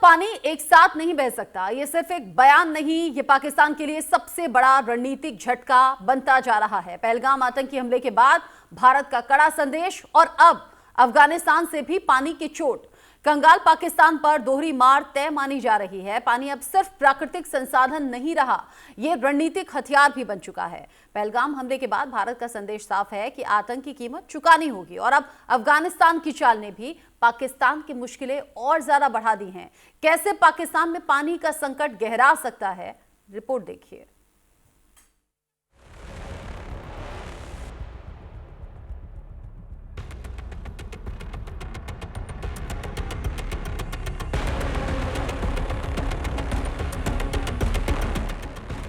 पानी एक साथ नहीं बह सकता। ये सिर्फ एक बयान नहीं, ये पाकिस्तान के लिए सबसे बड़ा रणनीतिक झटका बनता जा रहा है। पहलगाम आतंकी हमले के बाद भारत का कड़ा संदेश और अब अफगानिस्तान से भी पानी की चोट। कंगाल पाकिस्तान पर दोहरी मार तय मानी जा रही है। पानी अब सिर्फ प्राकृतिक संसाधन नहीं रहा, ये रणनीतिक हथियार भी बन चुका है। पहलगाम हमले के बाद भारत का संदेश साफ है कि आतंक की कीमत चुकानी होगी और अब अफगानिस्तान की चाल ने भी पाकिस्तान की मुश्किलें और ज्यादा बढ़ा दी हैं। कैसे पाकिस्तान में पानी का संकट गहरा सकता है, रिपोर्ट देखिए।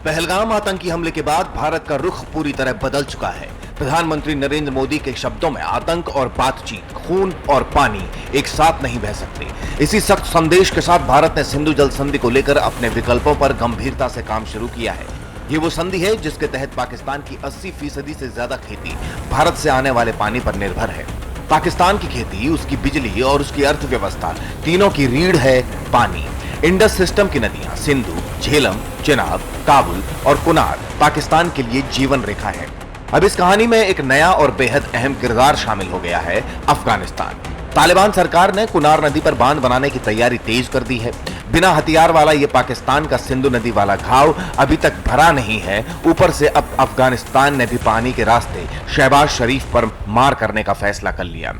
पहलगाम आतंकी हमले के बाद भारत का रुख पूरी तरह बदल चुका है। प्रधानमंत्री नरेंद्र मोदी के शब्दों में आतंक और बातचीत, खून और पानी एक साथ नहीं बह सकते। इसी सख्त संदेश के साथ भारत ने सिंधु जल संधि को लेकर अपने विकल्पों पर गंभीरता से काम शुरू किया है। ये वो संधि है जिसके तहत पाकिस्तान की 80% से ज्यादा खेती भारत से आने वाले पानी पर निर्भर है। पाकिस्तान की खेती, उसकी बिजली और उसकी अर्थव्यवस्था तीनों की रीढ़ है पानी। इंडस सिस्टम की नदियां सिंधु, झेलम, चिनाब, काबुल और कुनार पाकिस्तान के लिए जीवन रेखा है। अब इस कहानी में एक नया और बेहद अहम किरदार शामिल हो गया है, अफगानिस्तान। तालिबान सरकार ने कुनार नदी पर बांध बनाने की तैयारी तेज कर दी है। बिना हथियार वाला ये पाकिस्तान का सिंधु नदी वाला घाव अभी तक भरा नहीं है। ऊपर से अब अफगानिस्तान ने भी पानी के रास्ते शहबाज शरीफ पर मार करने का फैसला कर लिया।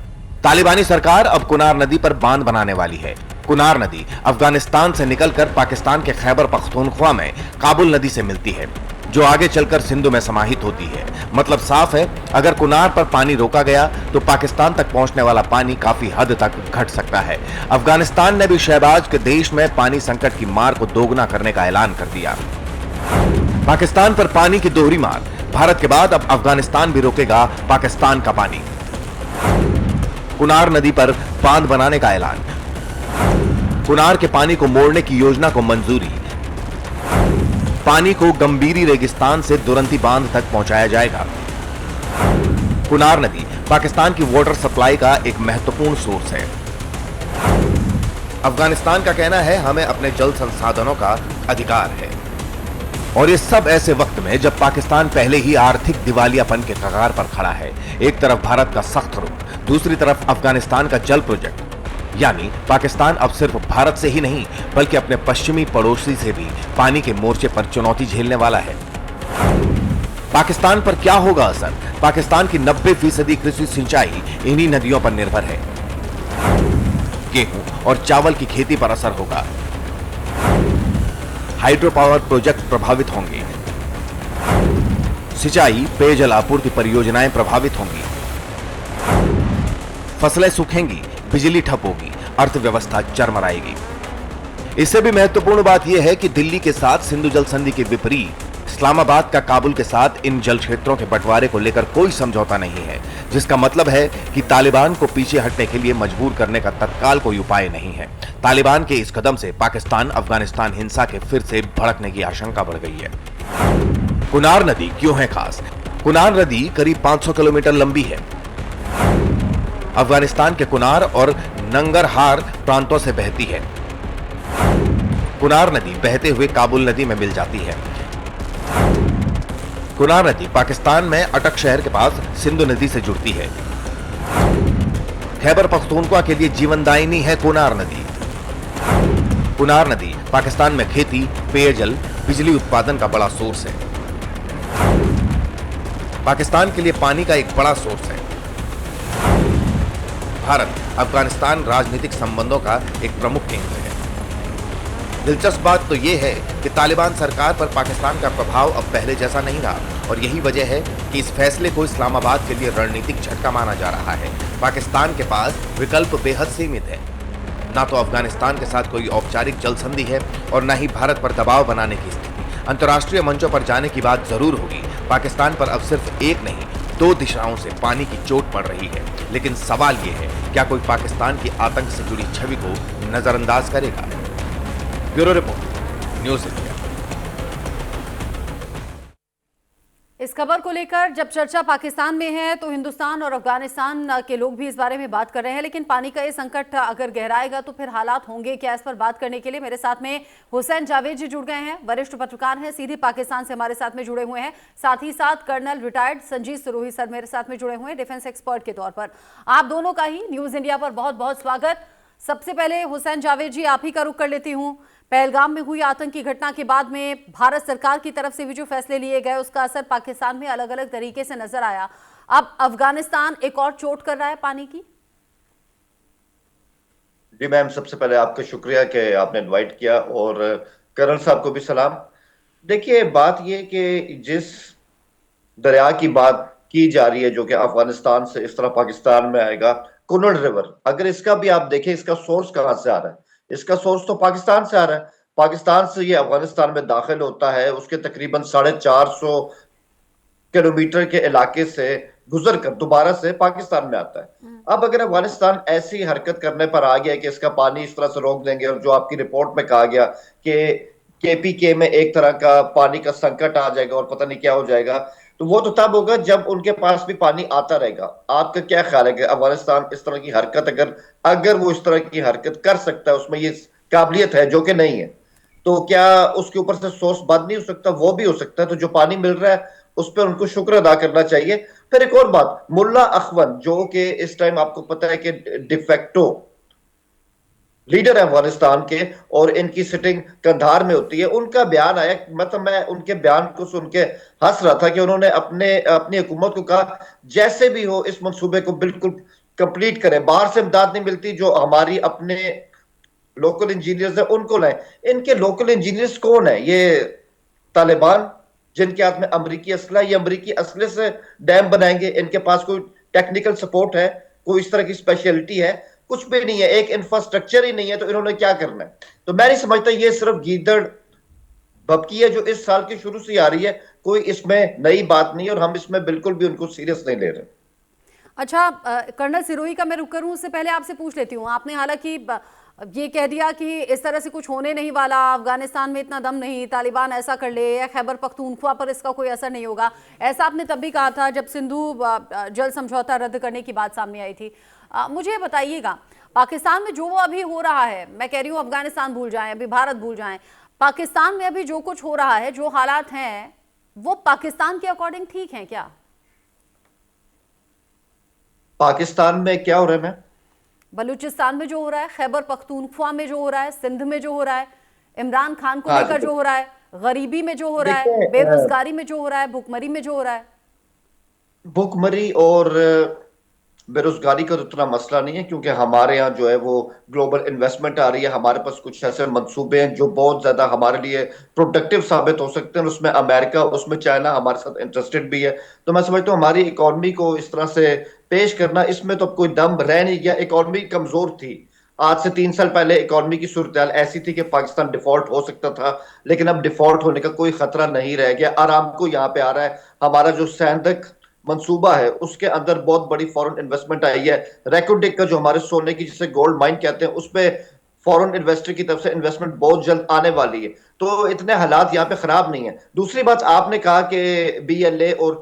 तालिबानी सरकार अब कुनार नदी पर बांध बनाने वाली है। कुनार नदी अफगानिस्तान से निकलकर पाकिस्तान के खैबर पख्तूनख्वा में काबुल नदी से मिलती है, जो आगे चलकर सिंधु में समाहित होती है। मतलब साफ है, अगर कुनार पर पानी रोका गया तो पाकिस्तान तक पहुंचने वाला पानी काफी हद तक घट सकता है। अफगानिस्तान ने भी शहबाज के देश में पानी संकट की मार को दोगुना करने का ऐलान कर दिया। पाकिस्तान पर पानी की दोहरी मार। भारत के बाद अब अफगानिस्तान भी रोकेगा पाकिस्तान का पानी। कुनार नदी पर बांध बनाने का ऐलान। कुनार के पानी को मोड़ने की योजना को मंजूरी। पानी को गंभीरी रेगिस्तान से दुरंती बांध तक पहुंचाया जाएगा। कुनार नदी पाकिस्तान की वाटर सप्लाई का एक महत्वपूर्ण सोर्स है। अफगानिस्तान का कहना है, हमें अपने जल संसाधनों का अधिकार है। और ये सब ऐसे वक्त में जब पाकिस्तान पहले ही आर्थिक दिवालियापन के कगार पर खड़ा है। एक तरफ भारत का सख्त रुख, दूसरी तरफ अफगानिस्तान का जल प्रोजेक्ट। यानी पाकिस्तान अब सिर्फ भारत से ही नहीं बल्कि अपने पश्चिमी पड़ोसी से भी पानी के मोर्चे पर चुनौती झेलने वाला है। पाकिस्तान पर क्या होगा असर? पाकिस्तान की 90% कृषि सिंचाई इन्हीं नदियों पर निर्भर है। गेहूं और चावल की खेती पर असर होगा। हाइड्रो पावर प्रोजेक्ट प्रभावित होंगे। सिंचाई, पेयजल आपूर्ति परियोजनाएं प्रभावित होंगी। फसलें सूखेंगी, बिजली ठप होगी, अर्थव्यवस्था चरमराएगी। इससे भी महत्वपूर्ण बात यह है कि दिल्ली के साथ सिंधु जल संधि के विपरीत इस्लामाबाद का काबुल के साथ इन जल क्षेत्रों के बंटवारे को लेकर कोई समझौता नहीं है, जिसका मतलब है कि तालिबान को पीछे हटने के लिए मजबूर करने का तत्काल कोई उपाय नहीं है। तालिबान के इस कदम से पाकिस्तान अफगानिस्तान हिंसा के फिर से भड़कने की आशंका बढ़ गई है। कुनार नदी क्यों है खास? कुनार नदी करीब 500 किलोमीटर लंबी है। अफगानिस्तान के कुनार और नंगरहार प्रांतों से बहती है। कुनार नदी बहते हुए काबुल नदी में मिल जाती है। कुनार नदी पाकिस्तान में अटक शहर के पास सिंधु नदी से जुड़ती है। खैबर पख्तूनख्वा के लिए जीवनदायिनी है कुनार नदी। कुनार नदी पाकिस्तान में खेती, पेयजल, बिजली उत्पादन का बड़ा सोर्स है। पाकिस्तान के लिए पानी का एक बड़ा सोर्स है। भारत अफगानिस्तान राजनीतिक संबंधों का एक प्रमुख केंद्र है। दिलचस्प बात तो यह है कि तालिबान सरकार पर पाकिस्तान का प्रभाव अब पहले जैसा नहीं रहा और यही वजह है कि इस फैसले को इस्लामाबाद के लिए रणनीतिक झटका माना जा रहा है। पाकिस्तान के पास विकल्प बेहद सीमित है। ना तो अफगानिस्तान के साथ कोई औपचारिक जल संधि है और न ही भारत पर दबाव बनाने की स्थिति। अंतर्राष्ट्रीय मंचों पर जाने की बात जरूर होगी। पाकिस्तान पर अब सिर्फ एक नहीं 2 दिशाओं से पानी की चोट पड़ रही है। लेकिन सवाल यह है, क्या कोई पाकिस्तान की आतंक से जुड़ी छवि को नजरअंदाज करेगा? Bureau report, news India. इस खबर को लेकर जब चर्चा पाकिस्तान में है तो हिंदुस्तान और अफगानिस्तान के लोग भी इस बारे में बात कर रहे हैं, लेकिन पानी का ये संकट अगर गहराएगा तो फिर हालात होंगे क्या, इस पर बात करने के लिए मेरे साथ में हुसैन जावेद जी जुड़ गए हैं। वरिष्ठ पत्रकार हैं, सीधे पाकिस्तान से हमारे साथ में जुड़े हुए हैं। साथ ही साथ colonel retired Sanjeet Sirohi sir मेरे साथ में जुड़े हुए हैं डिफेंस एक्सपर्ट के तौर पर। आप दोनों का ही न्यूज इंडिया पर बहुत बहुत स्वागत। सबसे पहले हुसैन जावेद जी, आप ही का रुख कर लेती हूँ। पहलगाम में हुई आतंकी घटना के बाद में भारत सरकार की तरफ से भी जो फैसले लिए गए उसका असर पाकिस्तान में अलग अलग तरीके से नजर आया। अब अफगानिस्तान एक और चोट कर रहा है पानी की। जी मैम, सबसे पहले आपका शुक्रिया कि आपने इनवाइट किया, और कर्नल साहब को भी सलाम। देखिए, बात ये कि जिस दरिया की बात की जा रही है जो कि अफगानिस्तान से इस तरह पाकिस्तान में आएगा, कुनड़ रिवर, अगर इसका भी आप देखें इसका सोर्स कहां से आ रहा है, इसका सोर्स तो पाकिस्तान से आ रहा है। पाकिस्तान से ये अफगानिस्तान में दाखिल होता है, उसके तकरीबन 450 किलोमीटर के इलाके से गुजर कर दोबारा से पाकिस्तान में आता है। अब अगर अफगानिस्तान ऐसी हरकत करने पर आ गया कि इसका पानी इस तरह से रोक देंगे, और जो आपकी रिपोर्ट में कहा गया कि केपीके में एक तरह का पानी का संकट आ जाएगा और पता नहीं क्या हो जाएगा, तो वो तो तब होगा जब उनके पास भी पानी आता रहेगा। आपका क्या ख्याल है कि अफगानिस्तान इस तरह की हरकत अगर वो इस तरह की हरकत कर सकता है, उसमें ये काबिलियत है जो कि नहीं है, तो क्या उसके ऊपर से सोर्स बंद नहीं हो सकता? वो भी हो सकता है। तो जो पानी मिल रहा है उस पर उनको शुक्र अदा करना चाहिए। फिर एक और बात, मुल्ला अखवन जो कि इस टाइम आपको पता है कि डिफेक्टो लीडर है अफगानिस्तान के, और इनकी सिटिंग कंधार में होती है, उनका बयान आया। मतलब मैं उनके बयान को सुन के हंस रहा था कि उन्होंने अपनी हुकूमत को कहा जैसे भी हो इस मंसूबे को बिल्कुल कंप्लीट करें, बाहर से इमदाद नहीं मिलती, जो हमारी अपने लोकल इंजीनियर्स है उनको लाए। इनके लोकल इंजीनियर्स कौन है? ये तालिबान जिनके हाथ में अमरीकी असला, ये अमरीकी असले से डैम बनाएंगे? इनके पास कोई टेक्निकल सपोर्ट है? कोई इस तरह की स्पेशलिटी है? कुछ भी नहीं है, एक इंफ्रास्ट्रक्चर ही नहीं है, तो इन्होंने क्या करना है? तो मैं नहीं समझता, ये सिर्फ गीदड़ भपकी है जो इस साल के शुरू से आ रही है, कोई इसमें नई बात नहीं, और हम इसमें बिल्कुल भी उनको सीरियस नहीं ले रहे। अच्छा, कर्नल सिरोही का मैं रुक करूं उससे पहले आपसे पूछ लेती हूं। आपने हालांकि ये कह दिया कि इस तरह से कुछ होने नहीं वाला, अफगानिस्तान में इतना दम नहीं, तालिबान ऐसा कर ले या खैबर पख्तूनख्वा पर इसका कोई असर नहीं होगा, ऐसा आपने तब भी कहा था जब सिंधु जल समझौता रद्द करने की बात सामने आई थी। मुझे बताइएगा, पाकिस्तान में जो अभी हो रहा है, मैं कह रही हूँ अफगानिस्तान भूल जाएं, अभी भारत भूल जाएं, पाकिस्तान में अभी जो कुछ हो रहा है, जो हालात हैं, वो पाकिस्तान के अकॉर्डिंग ठीक है क्या? पाकिस्तान में क्या हो रहा है? मैं बलूचिस्तान में जो हो रहा है, खैबर पख्तूनख्वा में जो हो रहा है, सिंध में जो हो रहा है, इमरान खान को लेकर जो हो रहा है, गरीबी में जो हो रहा है, बेरोजगारी में जो हो रहा है, भुखमरी में जो हो रहा है। भुखमरी और बेरोजगारी का तो उतना मसला नहीं है, क्योंकि हमारे यहाँ जो है वो ग्लोबल इन्वेस्टमेंट आ रही है। हमारे पास कुछ ऐसे मंसूबे हैं जो बहुत ज्यादा हमारे लिए प्रोडक्टिव साबित हो सकते हैं, उसमें अमेरिका, उसमें चाइना हमारे साथ इंटरेस्टेड भी है। तो मैं समझता हूँ हमारी इकोनॉमी को इस तरह से पेश करना, इसमें तो अब कोई दम रह नहीं गया। इकोनॉमी कमजोर थी, आज से 3 साल पहले इकोनॉमी की सूरत ऐसी थी कि पाकिस्तान डिफॉल्ट हो सकता था, लेकिन अब डिफॉल्ट होने का कोई खतरा नहीं रह गया। आरामको यहाँ पे आ रहा है, हमारा जो सैंदक मंसूबा है उसके अंदर बहुत बड़ी फॉरेन इन्वेस्टमेंट आई है। रेकोडिक का जो हमारे सोने की, जिसे गोल्ड माइन कहते हैं, उस पे फॉरेन इन्वेस्टर की तरफ से इन्वेस्टमेंट बहुत जल्द आने वाली है। तो इतने हालात यहाँ पे खराब नहीं है। दूसरी बात, आपने कहा कि बीएलए और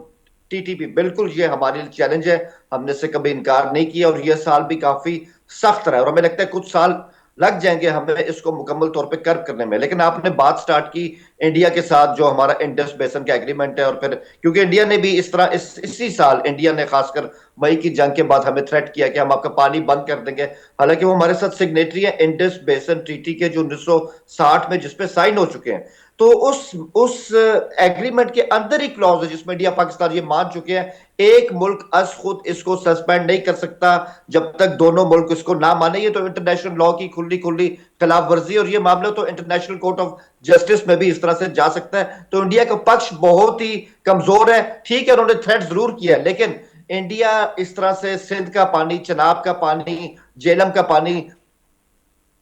टीटीपी, बिल्कुल ये हमारे लिए चैलेंज है, हमने से कभी इनकार नहीं किया, और ये साल भी काफी सख्त रहा है, और हमें लगता है कुछ साल लग जाएंगे हमें इसको मुकम्मल तौर पे कर्व करने में। लेकिन आपने बात स्टार्ट की इंडिया के साथ, जो हमारा इंडस बेसन का एग्रीमेंट है, और फिर क्योंकि इंडिया ने भी इस तरह इसी साल इंडिया ने खासकर मई की जंग के बाद हमें थ्रेट किया कि हम आपका पानी बंद कर देंगे। हालांकि वो हमारे साथ सिग्नेटरी है इंडस बेसन ट्रीटी के, जो 1960 में जिसपे साइन हो चुके हैं। तो उस एग्रीमेंट के अंदर ही क्लॉज है जिसमें इंडिया पाकिस्तान ये मान चुके हैं, एक मुल्क अज खुद इसको सस्पेंड नहीं कर सकता जब तक दोनों मुल्क इसको ना माने। ये तो इंटरनेशनल लॉ की खुली खुली खिलाफ वर्जी, और ये मामला तो इंटरनेशनल कोर्ट ऑफ जस्टिस में भी इस तरह से जा सकता है। तो इंडिया का पक्ष बहुत ही कमजोर है। ठीक है, उन्होंने थ्रेट जरूर किया, लेकिन इंडिया इस तरह से सिंध का पानी, चनाब का पानी, जेलम का पानी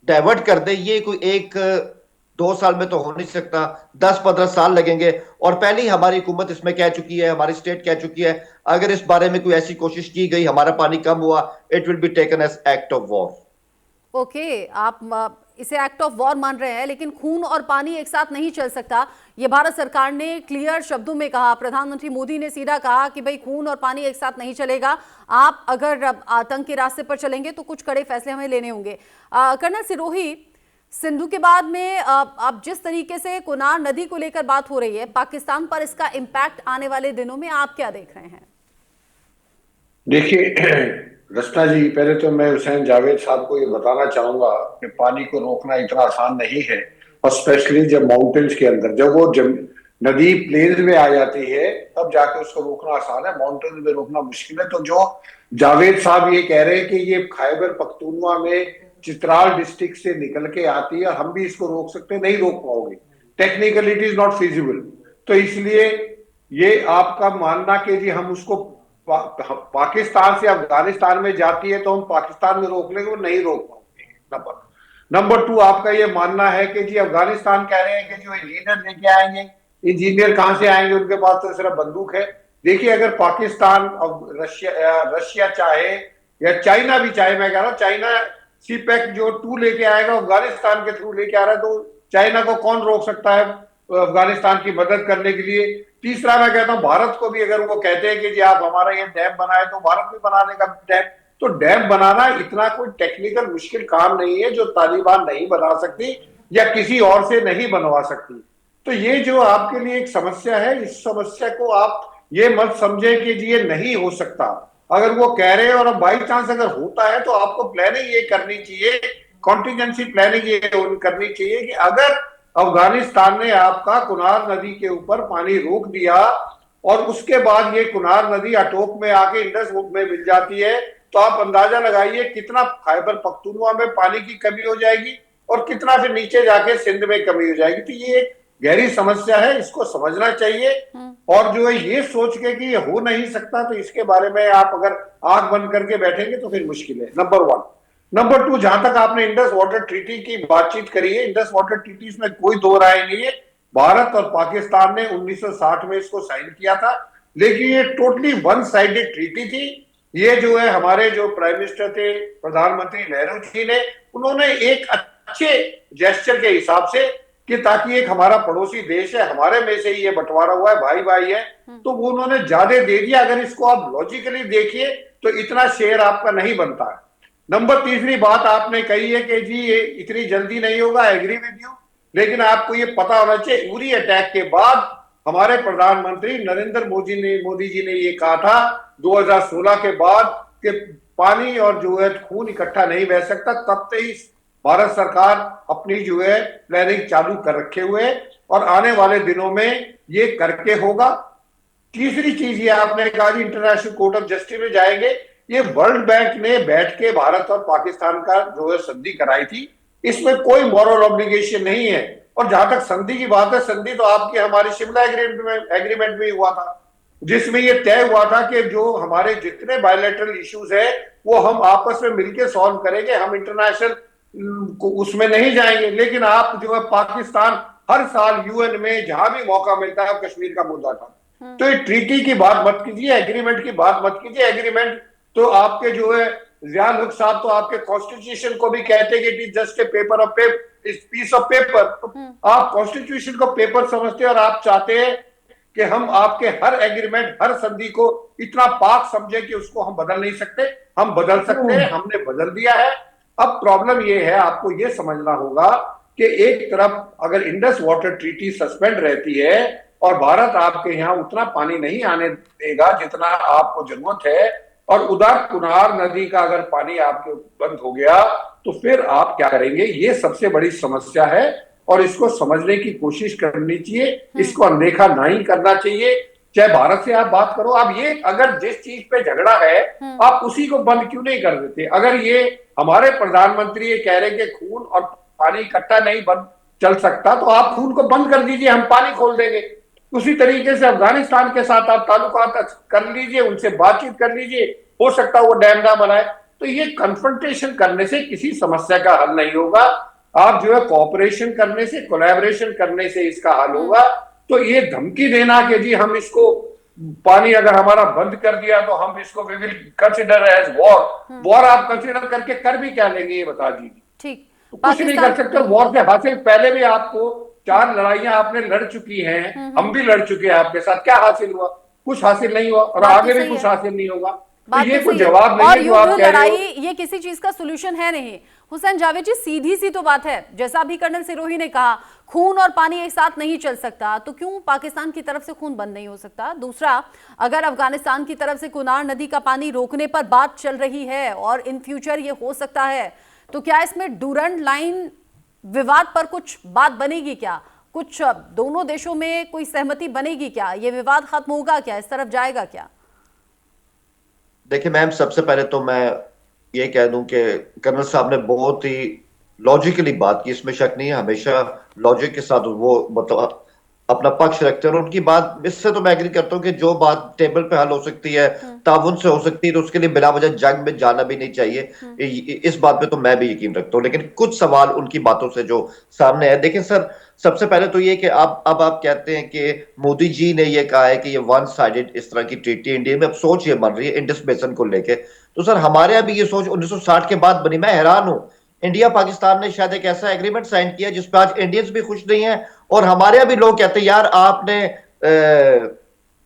डाइवर्ट कर दे, ये कोई 1-2 साल में तो हो नहीं सकता, 10-15 साल लगेंगे। और पहले ही हमारी हुकूमत इसमें कह चुकी है, हमारी स्टेट कह चुकी है, अगर इस बारे में कोई ऐसी कोशिश की गई, हमारा पानी कम हुआ, it will be taken as act of war. Okay, आप इसे एक्ट ऑफ वॉर मान रहे हैं, लेकिन खून और पानी एक साथ नहीं चल सकता, ये भारत सरकार ने क्लियर शब्दों में कहा। प्रधानमंत्री मोदी ने सीधा कहा कि भाई खून और पानी एक साथ नहीं चलेगा, आप अगर आतंक के रास्ते पर चलेंगे तो कुछ कड़े फैसले हमें लेने होंगे। कर्नल सिरोही, सिंधु के बाद में अब जिस तरीके से कुनार नदी को लेकर बात हो रही है, पाकिस्तान पर इसका इम्पैक्ट आने वाले दिनों में आप क्या देख रहे हैं? देखिए रचना जी, पहले तो मैं हुसैन जावेद साहब को ये बताना चाहूंगा कि पानी को रोकना इतना आसान नहीं है, और स्पेशली जब माउंटेन्स के अंदर जब वो नदी प्लेन्स में आ जाती है तब जाके उसको रोकना आसान है, माउंटेन्स में रोकना मुश्किल है। तो जो जावेद साहब ये कह रहे हैं कि ये खैबर पख्तूनवा में चित्राल डिस्ट्रिक्ट से निकल के आती है, हम भी इसको रोक सकते हैं, नहीं रोक पाओगे, technically it is not feasible. तो इसलिए ये आपका मानना कि जी हम उसको पाकिस्तान से अफगानिस्तान में जाती है तो हम पाकिस्तान में रोक लेंगे, वो नहीं रोक पाओगे। नंबर 2, आपका ये मानना है कि जी अफगानिस्तान कह रहे हैं कि जो इंजीनियर लेके आएंगे, इंजीनियर कहां से आएंगे, उनके पास तो सिर्फ बंदूक है। देखिए अगर पाकिस्तान और रशिया चाहे या चाइना भी चाहे, मैं कह रहा हूं चाइना सीपैक जो 2 लेके आएगा अफगानिस्तान के थ्रू लेके आ रहा है, तो चाइना को कौन रोक सकता है अफगानिस्तान की मदद करने के लिए। तीसरा मैं कहता हूं भारत को भी अगर वो कहते हैं कि जी आप हमारा ये डैम बनाए, तो भारत भी बना देगा डैम। तो डैम बनाना इतना कोई टेक्निकल मुश्किल काम नहीं है जो तालिबान नहीं बना सकती या किसी और से नहीं बनवा सकती। तो ये जो आपके लिए एक समस्या है, इस समस्या को आप ये मत समझे कि जी ये नहीं हो सकता। अगर वो कह रहे हैं और अब बाई चांस अगर होता है तो आपको प्लानिंग ये करनी चाहिए, कॉन्टिजेंसी प्लानिंग ये करनी चाहिए कि अगर अफगानिस्तान ने आपका कुनार नदी के ऊपर पानी रोक दिया और उसके बाद ये कुनार नदी अटोक में आके इंडस में मिल जाती है, तो आप अंदाजा लगाइए कितना खैबर पख्तूनवा में पानी की कमी हो जाएगी और कितना फिर नीचे जाके सिंध में कमी हो जाएगी। तो ये एक गहरी समस्या है, इसको समझना चाहिए। और जो है ये सोच के कि ये हो नहीं सकता, तो इसके बारे में आप अगर आंख बंद करके बैठेंगे तो फिर मुश्किल है। नंबर 1। नंबर 2, जहां तक आपने इंडस वाटर ट्रीटी की बातचीत करी है, इंडस वाटर ट्रीटी में कोई दो राय नहीं है। भारत और पाकिस्तान ने 1960 में इसको साइन किया था, लेकिन ये टोटली वन साइडेड ट्रीटी थी। ये जो है हमारे जो प्राइम मिनिस्टर थे प्रधानमंत्री नेहरू जी ने, उन्होंने एक अच्छे जेस्चर के हिसाब से कि ताकि एक हमारा पड़ोसी देश है, हमारे में से ही ये बंटवारा हुआ है, भाई भाई है, तो वो उन्होंने ज्यादा दे दिया। अगर इसको आप लॉजिकली देखिए तो इतना शेयर आपका नहीं बनता है। नंबर 3 बात आपने कही है कि जी ये इतनी जल्दी नहीं होगा, एग्री विद यू, लेकिन आपको ये पता होना चाहिए उरी अटैक के बाद हमारे प्रधानमंत्री नरेंद्र मोदी जी ने ये कहा था 2016 के बाद कि पानी और जो है खून इकट्ठा नहीं बह सकता। तब से ही भारत सरकार अपनी जो है प्लानिंग चालू कर रखे हुए और आने वाले दिनों में ये करके होगा। तीसरी चीज ये आपने कहा जी इंटरनेशनल कोर्ट ऑफ जस्टिस में जाएंगे। ये वर्ल्ड बैंक ने बैठ के भारत और पाकिस्तान का जो है संधि कराई थी, इसमें कोई मॉरल ऑब्लिगेशन नहीं है। और जहां तक संधि की बात है, संधि तो आपकी हमारी शिमला एग्रीमेंट में हुआ था, जिसमें ये तय हुआ था कि जो हमारे जितने बायलैटरल इश्यूज है वो हम आपस में मिलकर सॉल्व करेंगे, हम इंटरनेशनल उसमें नहीं जाएंगे। लेकिन आप जो है पाकिस्तान हर साल यूएन में जहां भी मौका मिलता है कश्मीर का मुद्दा था। तो ये ट्रीटी की बात मत कीजिए, एग्रीमेंट की बात मत कीजिए। एग्रीमेंट तो आपके जो है ज़ियाउल हक साहब तो आपके कॉन्स्टिट्यूशन को भी कहते हैं कि it is just a paper of peace of paper. आप कॉन्स्टिट्यूशन को पेपर समझते हैं और आप चाहते हैं कि हम आपके हर एग्रीमेंट, हर संधि को इतना पाक समझे कि उसको हम बदल नहीं सकते। हम बदल सकते हैं, हमने बदल दिया है। अब प्रॉब्लम ये है, आपको ये समझना होगा कि एक तरफ अगर इंडस वाटर ट्रीटी सस्पेंड रहती है और भारत आपके यहाँ उतना पानी नहीं आने देगा जितना आपको जरूरत है, और उधर कुनार नदी का अगर पानी आपके बंद हो गया तो फिर आप क्या करेंगे? ये सबसे बड़ी समस्या है और इसको समझने की कोशिश करनी चाहिए, इसको अनदेखा नहीं करना चाहिए। चाहे भारत से आप बात करो, आप ये अगर जिस चीज पे झगड़ा है आप उसी को बंद क्यों नहीं कर देते? अगर ये हमारे प्रधानमंत्री ये कह रहे हैं कि खून और पानी इकट्ठा नहीं बंद चल सकता, तो आप खून को बंद कर दीजिए, हम पानी खोल देंगे। उसी तरीके से अफगानिस्तान के साथ आप ताल्लुकात कर लीजिए, उनसे बातचीत कर लीजिए, हो सकता है वो डैम ना बनाए। तो ये कन्फ्रंटेशन करने से किसी समस्या का हल नहीं होगा। आप जो है कोऑपरेशन करने से, कोलैबोरेशन करने से इसका हल होगा। तो ये धमकी देना कि जी हम इसको पानी अगर हमारा बंद कर दिया तो हम इसको we will consider as war, आप कंसीडर करके कर भी क्या लेंगे ये बता दीजिए। ठीक, कुछ नहीं कर सकते। वॉर से हासिल पहले भी आपको 4 लड़ाइयां आपने लड़ चुकी हैं, हम भी लड़ चुके हैं आपके साथ। क्या हासिल हुआ? कुछ हासिल नहीं हुआ और बात तो आगे भी सही कुछ है। हासिल नहीं होगा। तो बात ये तो कोई सही है। जवाब नहीं और है जो आप युद्ध कह रहे लड़ाई हो। ये किसी चीज का सोल्यूशन है नहीं। हुसैन जावेद जी, सीधी सी तो बात है, जैसा अभी कर्नल सिरोही ने कहा, खून और पानी एक साथ नहीं चल सकता, तो क्यों पाकिस्तान की तरफ से खून बंद नहीं हो सकता? दूसरा, अगर अफगानिस्तान की तरफ से कुनार नदी का पानी रोकने पर बात चल रही है और इन फ्यूचर ये हो सकता है, तो क्या इसमें डूरंड लाइन विवाद पर कुछ बात बनेगी क्या? कुछ दोनों देशों में कोई सहमति बनेगी क्या? ये विवाद खत्म होगा क्या? इस तरफ जाएगा क्या? देखिए मैम, सबसे पहले तो मैं ये कह दूं कि कर्नल साहब ने बहुत ही लॉजिकली बात की, इसमें शक नहीं है। हमेशा लॉजिक के साथ वो मतलब अपना पक्ष रखते हैं और उनकी बात, इससे तो मैं एग्री करता हूँ कि जो बात टेबल पे हल हो सकती है, ताउन से हो सकती है, तो उसके लिए बिला वजह जंग में जाना भी नहीं चाहिए। इस बात पे तो मैं भी यकीन रखता हूँ। लेकिन कुछ सवाल उनकी बातों से जो सामने है, देखिए सर, सबसे पहले तो ये कि अब आप कहते हैं कि मोदी जी ने ये कहा है कि ये वन साइडेड इस तरह की ट्रीटी इंडिया में अब सोच ये बन रही है इंडस बेसिन को लेके। तो सर हमारे यहाँ भी ये सोच 1960 के बाद बनी। मैं हैरान हूं, इंडिया पाकिस्तान ने शायद एक ऐसा एग्रीमेंट साइन किया जिस पर आज इंडियंस भी खुश नहीं है और हमारे यहाँ भी लोग कहते हैं यार आपने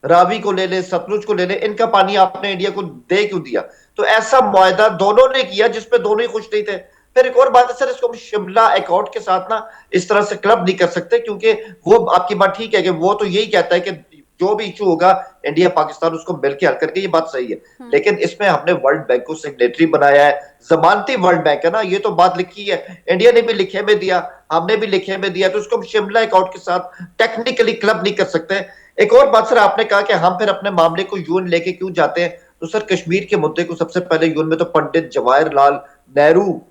रावी को ले ले, सतलुज को ले ले, इनका पानी आपने इंडिया को दे क्यों दिया? तो ऐसा मुआहदा दोनों ने किया जिसपे दोनों ही खुश नहीं थे। फिर एक और बात है सर, इसको हम शिमला अकॉर्ड के साथ ना इस तरह से क्लब नहीं कर सकते, क्योंकि वो आपकी बात ठीक है कि वो तो यही कहता है कि जो भी इशू होगा इंडिया पाकिस्तान उसको मिलकर हल करके, ये बात सही है। लेकिन इसमें हमने वर्ल्ड बैंक को सिग्नेटरी बनाया है, जमानती वर्ल्ड बैंक है ना, ये तो बात लिखी है, इंडिया ने भी लिखे में दिया, हमने भी लिखे में दिया, तो उसको हम शिमला अकॉर्ड के साथ टेक्निकली क्लब नहीं कर सकते। एक और बात सर, आपने कहा कि हम फिर अपने मामले को यूएन लेके क्यों जाते हैं? तो सर कश्मीर के मुद्दे को सबसे पहले यूएन में तो पंडित जवाहरलाल नेहरू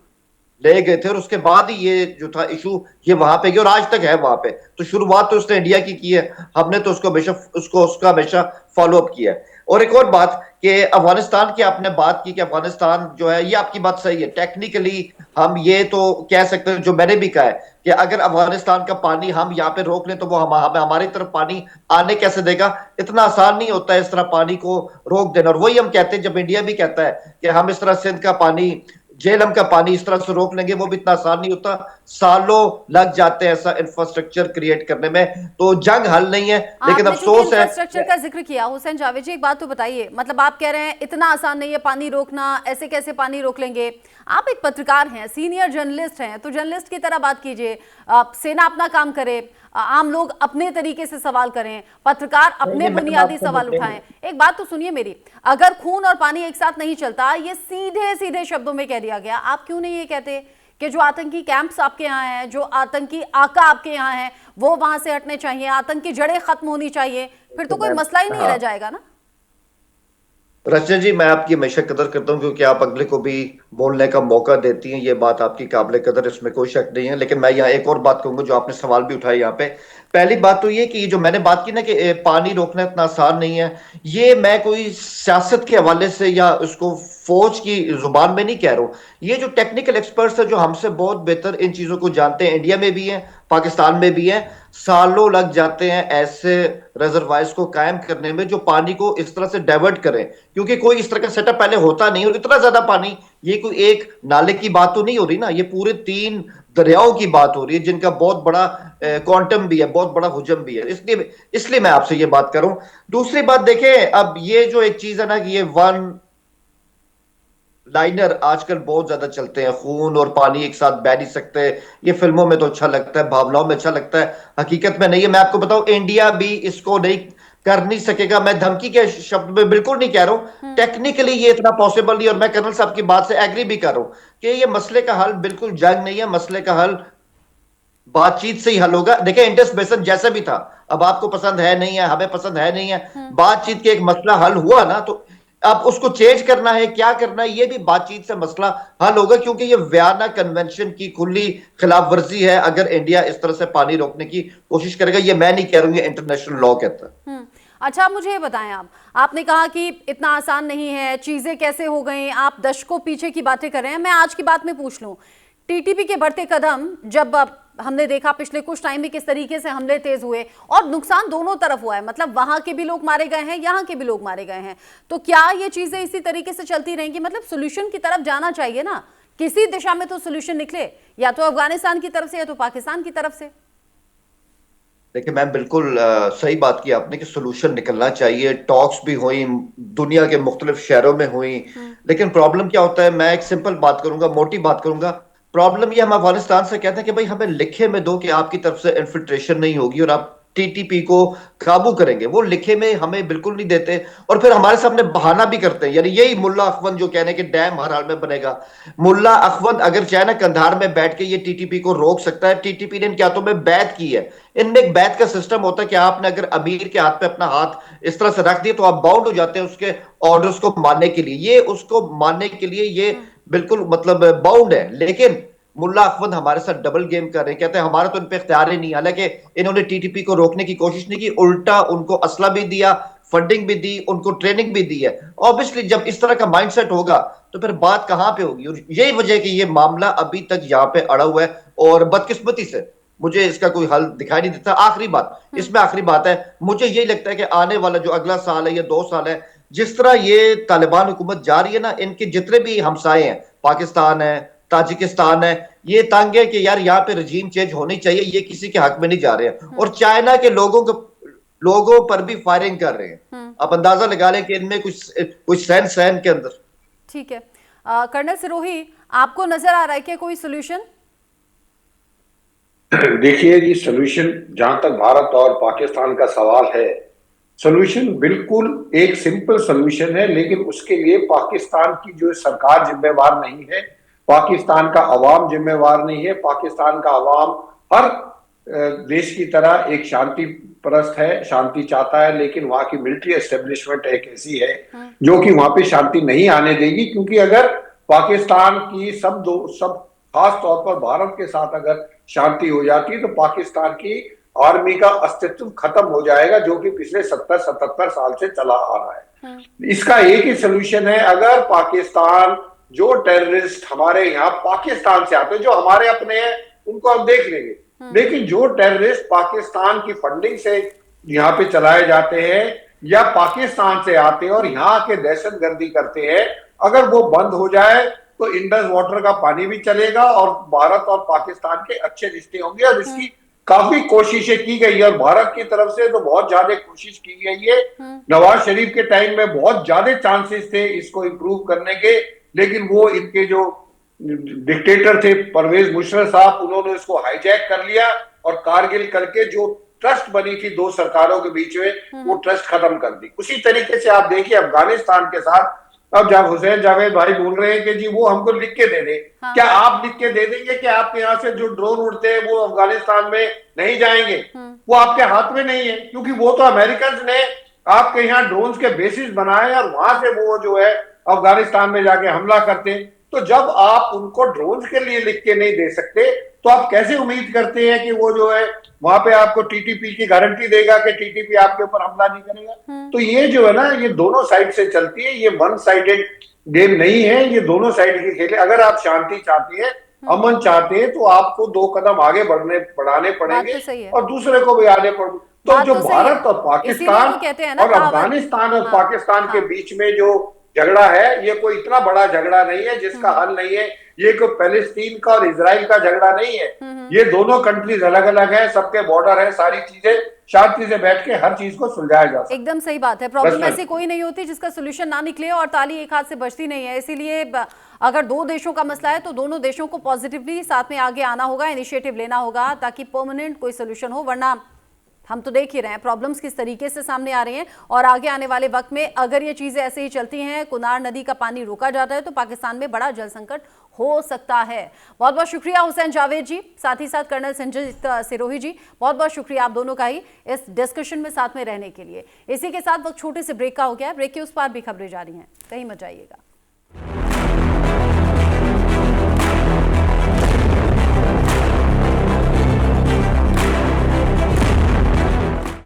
ले गए थे और उसके बाद ही ये जो था इशू ये वहां पे गया और आज तक है वहां पे। तो शुरुआत तो उसने इंडिया की है, हमने तो उसका हमेशा फॉलो अप किया है। और एक और बात कि अफगानिस्तान की आपने बात की कि अफगानिस्तान जो है, ये आपकी बात सही है, टेक्निकली हम ये तो कह सकते हैं, जो मैंने भी कहा है कि अगर अफगानिस्तान का पानी हम यहाँ पे रोक लें तो वो हमें हमारी तरफ पानी आने कैसे देगा? इतना आसान नहीं होता है इस तरह पानी को रोक देना। और वही हम कहते हैं, जब इंडिया भी कहता है कि हम इस तरह सिंध का पानी, झेलम का पानी इस तरह से रोक लेंगे, वो भी इतना आसान नहीं होता, सालों लग जाते हैं ऐसा इंफ्रास्ट्रक्चर क्रिएट करने में। तो जंग हल नहीं है, लेकिन अफसोस है। इंफ्रास्ट्रक्चर का जिक्र किया हुसैन जावेद जी, एक बात तो बताइए, मतलब आप कह रहे हैं इतना आसान नहीं है पानी रोकना, ऐसे कैसे पानी रोक लेंगे? आप एक पत्रकार हैं, सीनियर जर्नलिस्ट हैं, तो जर्नलिस्ट की तरह बात कीजिए। सेना अपना काम करे, आम लोग अपने तरीके से सवाल करें, पत्रकार अपने बुनियादी सवाल उठाएं। एक बात तो सुनिए मेरी, अगर खून और पानी एक साथ नहीं चलता, ये सीधे सीधे शब्दों में कह दिया गया, आप क्यों नहीं ये कहते कि जो आतंकी कैंप्स आपके यहाँ हैं, जो आतंकी आका आपके यहाँ हैं, वो वहां से हटने चाहिए, आतंक की जड़ें खत्म होनी चाहिए, फिर तो कोई मसला ही नहीं रह जाएगा ना? रचना जी, मैं आपकी हमेशा कदर करता हूं क्योंकि आप अगले को भी बोलने का मौका देती हैं, ये बात आपकी काबिल कदर, इसमें कोई शक नहीं है। लेकिन मैं यहाँ एक और बात कहूंगा, जो आपने सवाल भी उठाया यहाँ पे। पहली बात तो ये कि ये जो मैंने बात की ना कि पानी रोकना इतना आसान नहीं है, ये मैं कोई सियासत के हवाले से या उसको फौज की जुबान में नहीं कह रहा हूं। ये जो टेक्निकल एक्सपर्ट्स है जो हमसे बहुत बेहतर इन चीजों को जानते हैं, इंडिया में भी हैं, पाकिस्तान में भी हैं, सालों लग जाते हैं ऐसे रिजर्वायर्स को कायम करने में जो पानी को इस तरह से डाइवर्ट करें, क्योंकि कोई इस तरह का सेटअप पहले होता नहीं। और इतना ज्यादा पानी, ये कोई एक नाले की बात तो नहीं हो रही ना, ये पूरे 3 दरियाओं की बात हो रही है जिनका बहुत बड़ा क्वांटम भी है, बहुत बड़ा हुजम भी है। इसलिए मैं आपसे ये बात करूं। दूसरी बात देखें, अब ये जो एक चीज है ना कि ये वन लाइनर आजकल बहुत ज्यादा चलते हैं, खून और पानी एक साथ बह नहीं सकते, ये फिल्मों में तो अच्छा लगता है, भावनाओं में अच्छा लगता है, हकीकत में नहीं है। मैं आपको बताऊं, इंडिया भी इसको नहीं कर नहीं सकेगा। मैं धमकी के शब्द में बिल्कुल नहीं कह रहा हूं, टेक्निकली ये इतना पॉसिबल नहीं। और मैं कर्नल साहब की बात से एग्री भी कर रहा हूं कि ये मसले का हल बिल्कुल जंग नहीं है, मसले का हल बातचीत से ही हल होगा। देखिए इंडस बेसिन जैसे भी था, अब आपको पसंद है नहीं है, हमें पसंद है नहीं है, बातचीत के एक मसला हल हुआ ना, तो अब उसको चेंज करना है, क्या करना है, ये भी बातचीत से मसला हल होगा, क्योंकि ये वियना कन्वेंशन की खुली खिलाफ वर्जी है अगर इंडिया इस तरह से पानी रोकने की कोशिश करेगा। ये मैं नहीं कह रहा हूं, ये इंटरनेशनल लॉ कहता है। अच्छा, आप मुझे ये बताएं, आपने कहा कि इतना आसान नहीं है, चीजें कैसे हो गई, आप दशकों पीछे की बातें कर रहे हैं। मैं आज की बात में पूछ लूं, टीटीपी के बढ़ते कदम, जब हमने देखा पिछले कुछ टाइम में किस तरीके से हमले तेज हुए और नुकसान दोनों तरफ हुआ है, मतलब वहां के भी लोग मारे गए हैं, यहाँ के भी लोग मारे गए हैं, तो क्या ये चीजें इसी तरीके से चलती रहेंगी? मतलब सोल्यूशन की तरफ जाना चाहिए ना, किसी दिशा में तो सोल्यूशन निकले, या तो अफगानिस्तान की तरफ से या तो पाकिस्तान की तरफ से। देखिए मैम, बिल्कुल सही बात की आपने कि सोल्यूशन निकलना चाहिए। टॉक्स भी हुई, दुनिया के मुख्तलिफ शहरों में हुई, लेकिन प्रॉब्लम क्या होता है, मैं एक सिंपल बात करूंगा, मोटी बात करूंगा। प्रॉब्लम ये हम अफगानिस्तान से कहते हैं कि भाई हमें लिखे में दो कि आपकी तरफ से इन्फिल्ट्रेशन नहीं होगी और आप टीटीपी को काबू करेंगे। वो लिखे में हमें बिल्कुल नहीं देते और फिर हमारे सामने बहाना भी करते हैं। यानी यही मुल्ला अखवंद जो कहने कि डैम हर हाल में बनेगा। मुल्ला अखवंद अगर चाहे ना कंधार में बैठ के ये टीटीपी को रोक सकता है। टीटीपी ने इनके हाथों में बैत की है। इनमें एक बैत का सिस्टम होता है कि आपने अगर अमीर के हाथ पे अपना हाथ इस तरह से रख दिया तो आप बाउंड हो जाते हैं उसके ऑर्डर्स को मानने के लिए। ये उसको मानने के लिए ये बिल्कुल मतलब बाउंड है। लेकिन मुल्ला अखवंद हमारे साथ डबल गेम कर रहे हैं, कहते हैं हमारा तो इन पे इख्तियार ही नहीं। हालांकि इन्होंने टीटीपी को रोकने की कोशिश नहीं की, उल्टा उनको असला भी दिया, फंडिंग भी दी, उनको ट्रेनिंग भी दी है। ऑब्वियसली जब इस तरह का माइंडसेट होगा तो फिर बात कहां पे होगी। और यही वजह है कि ये मामला अभी तक यहाँ पे अड़ा हुआ है और बदकिस्मती से मुझे इसका कोई हल दिखाई नहीं देता। आखिरी बात, इसमें आखिरी बात है, मुझे यही लगता है कि आने वाला जो अगला साल है या 2 साल है, जिस तरह ये तालिबान हुकूमत जा रही है ना, इनके जितने भी हमसाए हैं, पाकिस्तान है, ताजिकिस्तान है, ये तंग है कि यार यहाँ पे रजीम चेंज होनी चाहिए। ये किसी के हक में नहीं जा रहे हैं और चाइना के लोगों पर भी फायरिंग कर रहे हैं। आप अंदाजा लगा लें कि इनमें कुछ सेंस है इनके अंदर। ठीक है कर्नल सिरोही, आपको नजर आ रहा है कि कोई सोल्यूशन? देखिए ये सोल्यूशन, जहां तक भारत और पाकिस्तान का सवाल है, सोल्यूशन बिल्कुल एक सिंपल सोल्यूशन है, लेकिन उसके लिए पाकिस्तान की जो सरकार जिम्मेवार नहीं है, पाकिस्तान का अवाम जिम्मेवार नहीं है। पाकिस्तान का अवाम हर देश की तरह एक शांति परस्त है, शांति चाहता है, लेकिन वहां की मिलिट्री एस्टेब्लिशमेंट एक ऐसी है जो कि वहां पे शांति नहीं आने देगी। क्योंकि अगर पाकिस्तान की सब खास तौर पर भारत के साथ अगर शांति हो जाती है तो पाकिस्तान की आर्मी का अस्तित्व खत्म हो जाएगा, जो कि पिछले 70-77 साल से चला आ रहा है। इसका एक ही सोल्यूशन है, अगर पाकिस्तान जो टेररिस्ट हमारे यहाँ पाकिस्तान से आते हैं, जो हमारे अपने हैं उनको हम देख लेंगे, लेकिन जो टेररिस्ट पाकिस्तान की फंडिंग से यहाँ पे चलाए जाते हैं या पाकिस्तान से आते हैं और यहाँ आके दहशतगर्दी करते हैं, अगर वो बंद हो जाए तो इंडस वाटर का पानी भी चलेगा और भारत और पाकिस्तान के अच्छे रिश्ते होंगे। और इसकी काफी कोशिशें की गई है और भारत की तरफ से तो बहुत ज्यादा कोशिश की गई है। नवाज शरीफ के टाइम में बहुत ज्यादा चांसेस थे इसको इम्प्रूव करने के, लेकिन वो इनके जो डिक्टेटर थे परवेज मुशर्रफ साहब, उन्होंने इसको हाईजैक कर लिया और कारगिल करके जो ट्रस्ट बनी थी 2 सरकारों के बीच में, वो ट्रस्ट खत्म कर दी। उसी तरीके से आप देखिए अफगानिस्तान के साथ अब जब हुसैन जावेद भाई बोल रहे हैं कि जी वो हमको लिख के दे दे, क्या आप लिख के दे देंगे कि आपके यहाँ से जो ड्रोन उड़ते हैं वो अफगानिस्तान में नहीं जाएंगे? वो आपके हाथ में नहीं है, क्योंकि वो तो अमेरिकन ने आपके यहाँ ड्रोन के बेसिस बनाए और वहां से वो जो है अफगानिस्तान में जाके हमला करते हैं। तो जब आप उनको ड्रोन के लिए लिख के नहीं दे सकते तो आप कैसे उम्मीद करते हैं कि वो जो है वहां पे आपको टीटीपी की गारंटी देगा कि टीटीपी आपके ऊपर हमला नहीं करेगा? तो ये जो है ना, ये दोनों साइड से चलती है, ये वन साइडेड गेम नहीं है, ये दोनों साइड की खेल है। अगर आप शांति चाहती है, अमन चाहते हैं, तो आपको 2 कदम आगे बढ़ाने पड़ेंगे और दूसरे को भी आगे तो जो भारत और पाकिस्तान और अफगानिस्तान और पाकिस्तान के बीच में जो झगड़ा है, ये कोई इतना बड़ा झगड़ा नहीं है जिसका हल नहीं है। ये कोई पैलेस्टीन का और इजराइल का झगड़ा नहीं है। ये दोनों कंट्रीज अलग अलग है, सबके बॉर्डर है, सारी चीजें शांति से बैठ के हर चीज को सुलझाया जा सकता है। एकदम सही बात है। प्रॉब्लम ऐसी कोई नहीं होती जिसका सोल्यूशन ना निकले और ताली एक हाथ से बजती नहीं है। इसीलिए अगर 2 देशों का मसला है तो दोनों देशों को पॉजिटिवली साथ में आगे आना होगा, इनिशिएटिव लेना होगा ताकि परमानेंट कोई सोल्यूशन हो। वरना हम तो देख ही रहे हैं प्रॉब्लम्स किस तरीके से सामने आ रही हैं और आगे आने वाले वक्त में अगर ये चीजें ऐसे ही चलती हैं, कुनार नदी का पानी रोका जाता है तो पाकिस्तान में बड़ा जल संकट हो सकता है। बहुत बहुत शुक्रिया हुसैन जावेद जी, साथ ही साथ कर्नल संजीत सिरोही जी, बहुत बहुत शुक्रिया आप दोनों का ही इस डिस्कशन में साथ में रहने के लिए। इसी के साथ वक्त छोटे से ब्रेक का हो गया है। ब्रेक के उस पार भी खबरें जारी हैं, कहीं मत जाइएगा।